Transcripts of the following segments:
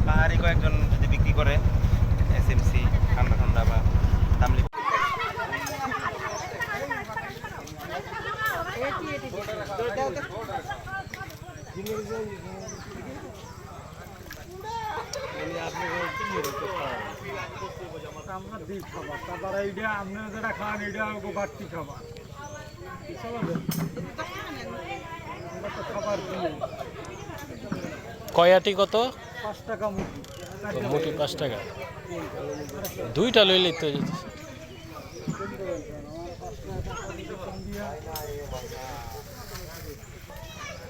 পাহাড়ি কয়েকজন যদি বিক্রি করে এসএমসি ঠান্ডা ঠান্ডা বা দামলি কয়াটি কত? 5 টাকা মুঠি। মুঠি 5 টাকা। দুইটা লইলে তো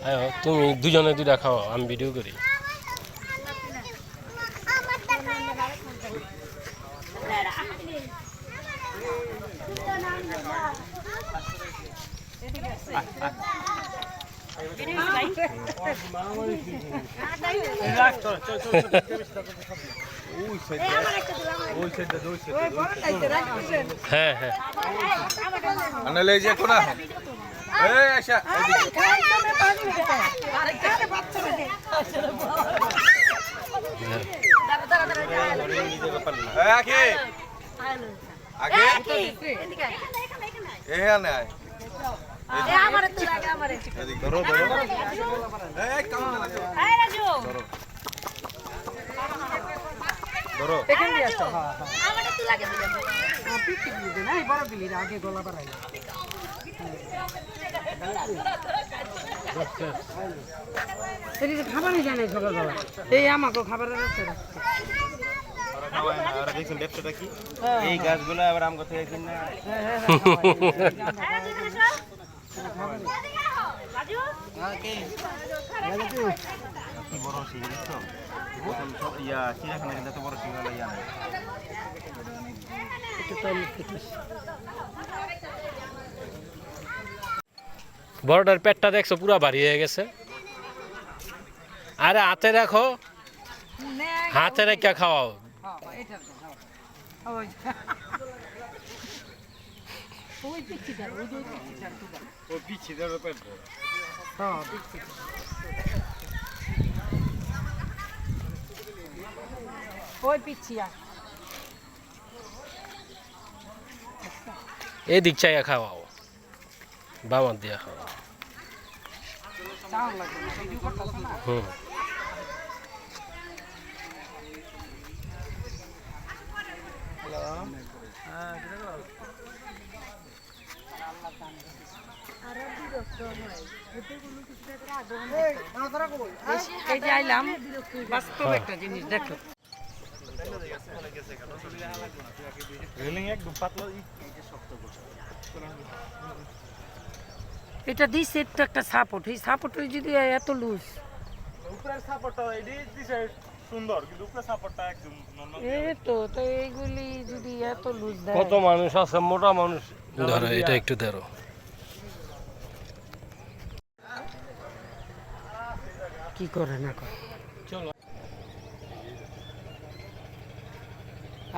আয় তুমি দুজনে দুইটা খাও, আমি ভিডিও করি। হ্যাঁ হ্যাঁ খাবারই জানে সকালবেলা এই আমাকে খাবারের দেখছেন ব্যবসাটা কি এই গাছগুলো আবার আম কথা কিনা বড় শিং দেখছো ইয়া চিড়িয়াখানা কিন্তু এত বড় শিং হলো ইয়া নাই বড়টার পেটটা দেখছো পুরা ভারী হয়ে গেছে। আরে হাতে রাখো, হাতে রেখে খাওয়াও। এদিক চাইয়া খাওয়াও, বামার দিয়া খাওয়াও। হুম বাস্তব একটা জিনিস দেখো এটা দিছে তো একটা সাপোর্ট, এই সাপোর্টের যদি এত লুজ উপরের সাপোর্টটা এডি দিছে সুন্দর, কিন্তু উপরের সাপোর্টটা একদম তো এইগুলি যদি এত লুজ দেয়। কত মানুষ আছে, মোটা মানুষ। ধরো এটা একটু ধরো। কি করে না করে চলো।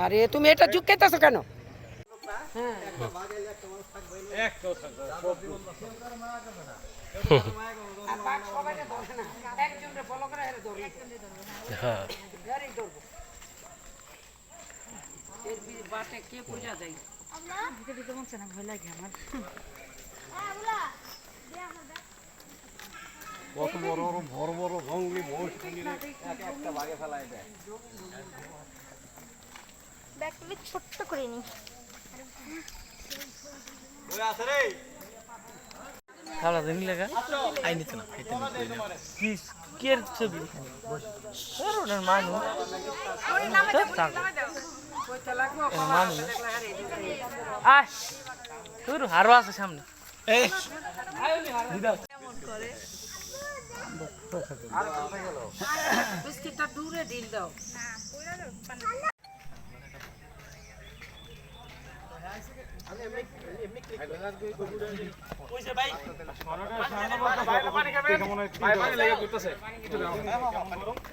আরে তুমি এটা ঝুঁকাইতেছো কেন? হ্যাঁ কত বড় বড় বড় জঙ্গলি মহিষ একটা বাগে ফেলাই দেয়। ব্যাগটা ছোট্ট করে নি খাওয়া দিন লাগা আই নিতে না খাইতে না কি কি এর ছবি ওর মানুষ থাক মানুষ আয় তোর হারো আছে সামনে এই দিদা কেমন করে বিস্কিটটা দূরে দিল দাও। হ্যাঁ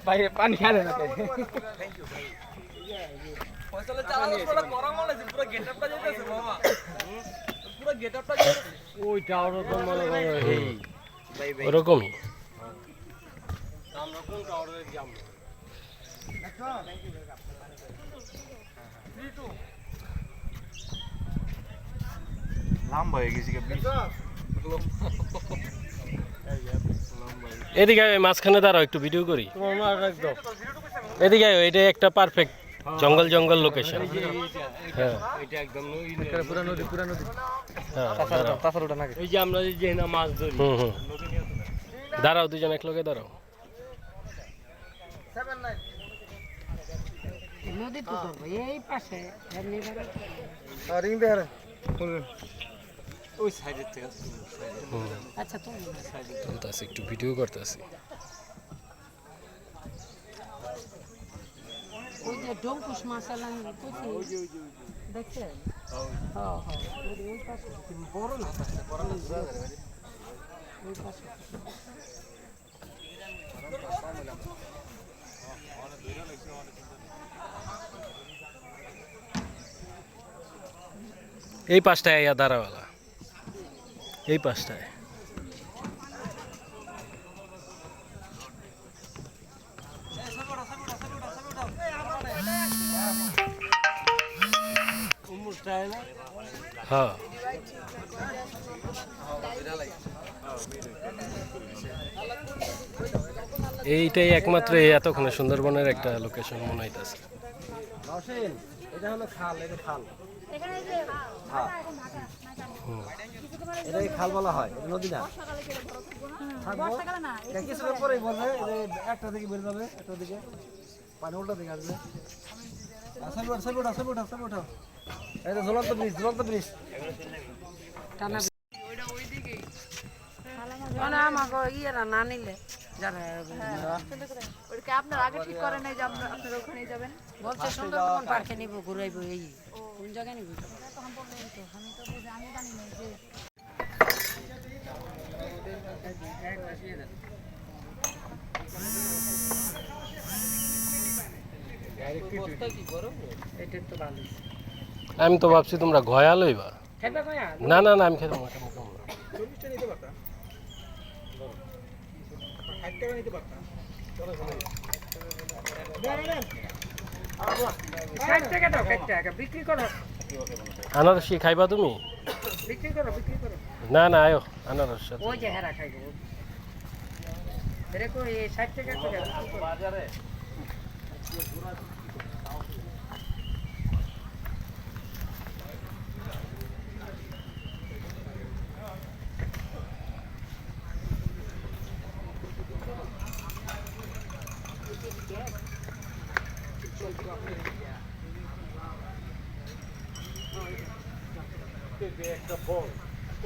ভাই পানি খালে না ওইটা ওরকম মনে করো এই ওরকমই আমরা কোন টাওয়ারে যাব লম্বা হয়ে গেছে এদিকে আয়, মাঝখানে দাঁড়াও একটু ভিডিও করি তোমার একদম এদিকে আয়, এটা একটা পারফেক্ট জঙ্গল জঙ্গল লোকেশন হ্যাঁ এটা একদম পুরা নদী হ্যাঁ দাঁড়াও। তাছাড়া নাকি এই যে আমরা যে না মাছ ধরি হুম দাঁড়াও দুজন এক লগে দাঁড়াও নদী তো ধরবো এই পাশে এমনি রিং দেখার ওই সাইডের থেকে আচ্ছা তো চলতেছি একটু ভিডিও করতেছি ওই যে ডঙ্কুশ মাছ আলাম কইছি দেখছেন হ্যাঁ ওই পাশে বড় না ওই পাশে এই পাশটায় আইয়া দাঁড়াওয়ালা এই পাশটায় হ্যাঁ এইটাই একমাত্র এই এতক্ষণে সুন্দরবনের একটা লোকেশন মনে হইতাছে এটা হলো খাল এটা খাল এখানে যে এটাকে খাল বলা হয় এটা নদী না বর্ষাকালে না কিছুক্ষণ পরেই বলবে যে একটা দিকে বের যাবে একটা দিকে পানি উল্টা দিকে আসবে এই তো ঝুলন্ত ব্রিজ টানা মানে আমাকে ইয়েরা না নিলে যারা ওইটা আপনার আগে ঠিক করেন নাই যে আপনারা ওখানে যাবেন বলছে সুন্দরবন পার্কে নিব ঘুরাইবো এই কোন জায়গায় নিব তখন বললেন তো আমি তো বুঝি আমি জানি না যে এটা তো ভালো আমি তো ভাবছি তোমরা গয়া লইবা খাইবা কয়া না না না আমি খেতাম না ষাট টাকা দাও 60 টাকা বিক্রি করো আনারসি খাইবা তুমি বিক্রি করো না না আয়ো আনারস সাথে ওই যে হেরা খাইবো এরকম এই 60 টাকা করে বাজারে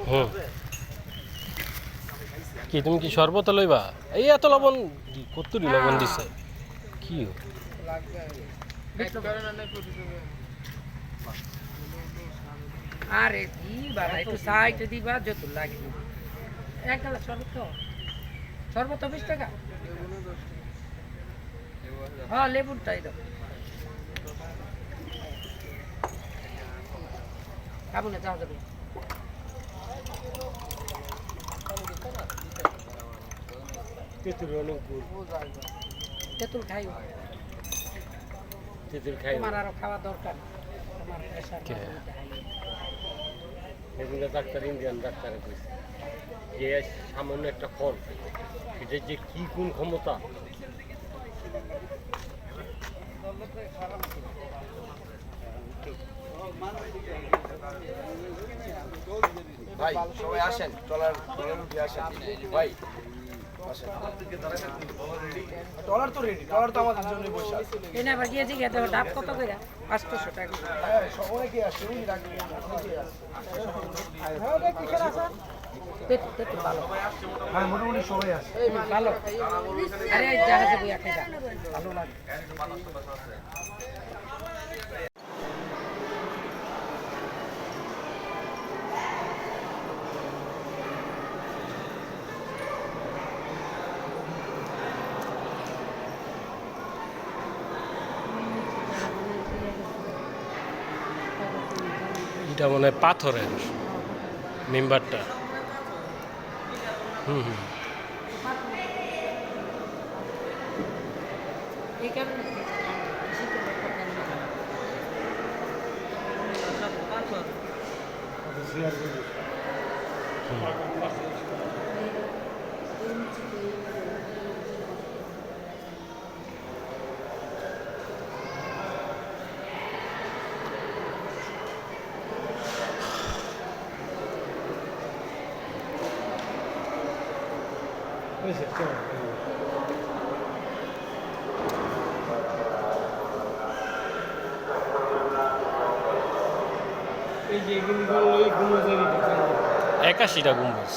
হুম কি তুমি কি শরবত লইবা এই এত লবণ কতটি লবণ দিছে কি আরে কি বাবা একটু সাইড দিবা যত লাগবে এক গ্লাস শরবত 20 টাকা হ্যাঁ লেবুরটাই দাও খাবো না যাও যাবে তেঁতুল খাই তোমার আরো খাওয়া দরকার তোমার প্রেশার এগুলো ডাক্তার ইন্ডিয়ান ডাক্তারে কইছে যে সামান্য একটা ফল এটা যে কি কোন ক্ষমতা ভাই সবাই আসেন ট্রলার উঠে আসেন ভাই ট্রলার তো রেডি ট্রলার তো আমাদের জন্য বসে আছে এনে আবার গিয়েছি গিয়ে দেখো ডাব কত করে 500 টাকা হ্যাঁ সবাই কি আসছে উনি রাখবেন হ্যাঁ ওটা কিসের আছে তেঁতুল ভালো হ্যাঁ মোটামুটি সবাই আছে ভালো আরে জাহাজে বইয়া খাইবা ভালো লাগে এটা মনে হয় পাথরের মেম্বারটা। হুম হুম। এই কারণে শীতের একটা প্যান্ট পাথর এই যে এগুলি করলো এই গুমজারি 81টা গম্বুজ।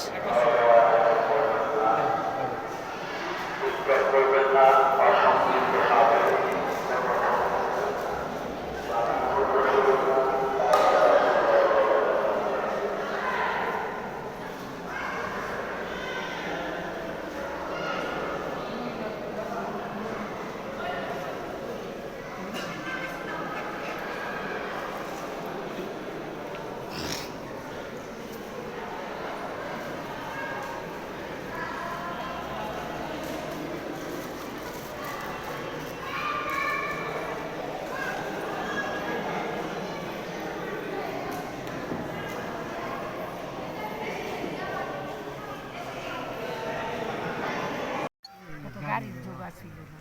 কত গাড়ির যোগা ছিল না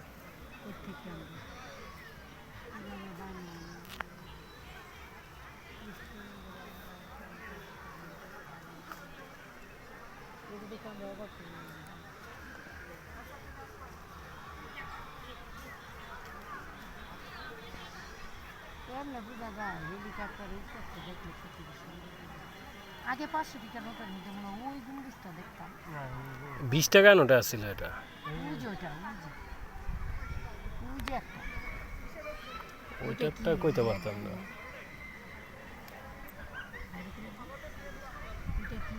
প্রত্যেকটা এমনি বোঝা যায় হেলিকপ্টারে উঠতে দেখলে সত্যি আগে 500 টাকা নোটের মধ্যে মনে হয় ওই গম্বুজটা দেখতাম 20 টাকা নোটা ছিল এটা। ওই যে ওইটা ওই যে একটা ওইটা কইতে পারতাম না। ওইটা কি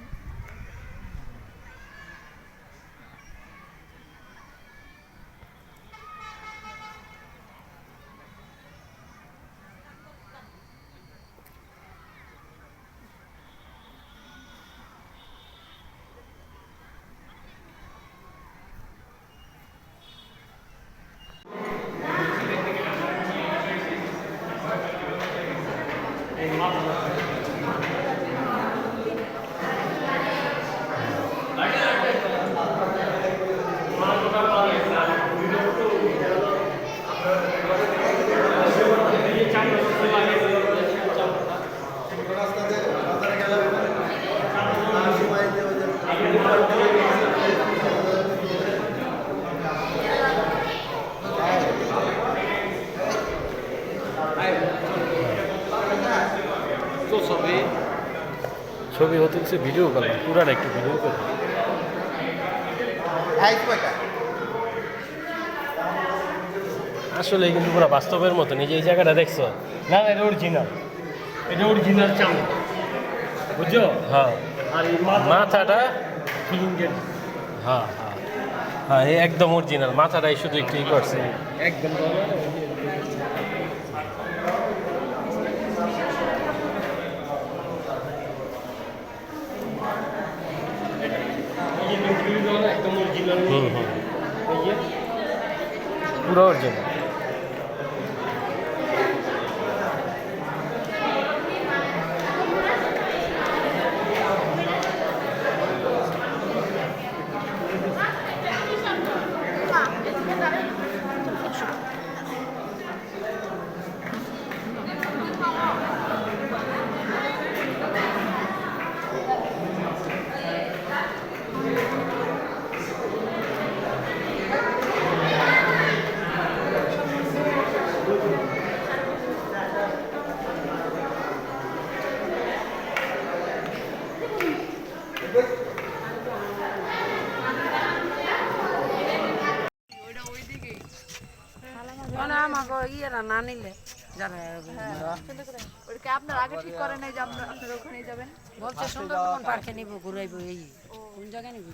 ছবি হতে হচ্ছে ভিডিও করলাম, পুরাটা একটু ভিডিও করলাম। আসলে কিন্তু পুরো বাস্তবের মতন। এই যে এই জায়গাটা দেখছো না এটা অরিজিনাল, এটা অরিজিনাল চামড়া বুঝছো। হ্যাঁ, আর এই মাথাটা ফিলিংয়ের হ্যাঁ হ্যাঁ হ্যাঁ এই একদম অরিজিনাল। মাথাটাই শুধু একটু ই করছে। একদম একদম অরিজিনাল। হুম হুম, পুরো অরিজিনাল। মানে আমাকে ইয়েরা না নিলে যারা ওইটা আপনার আগে ঠিক করে নাই যে আপনারা ওখানে যাবেন? বলছে সুন্দরবন পার্কে নিব ঘুরাইবো এই কোন জায়গায় নিব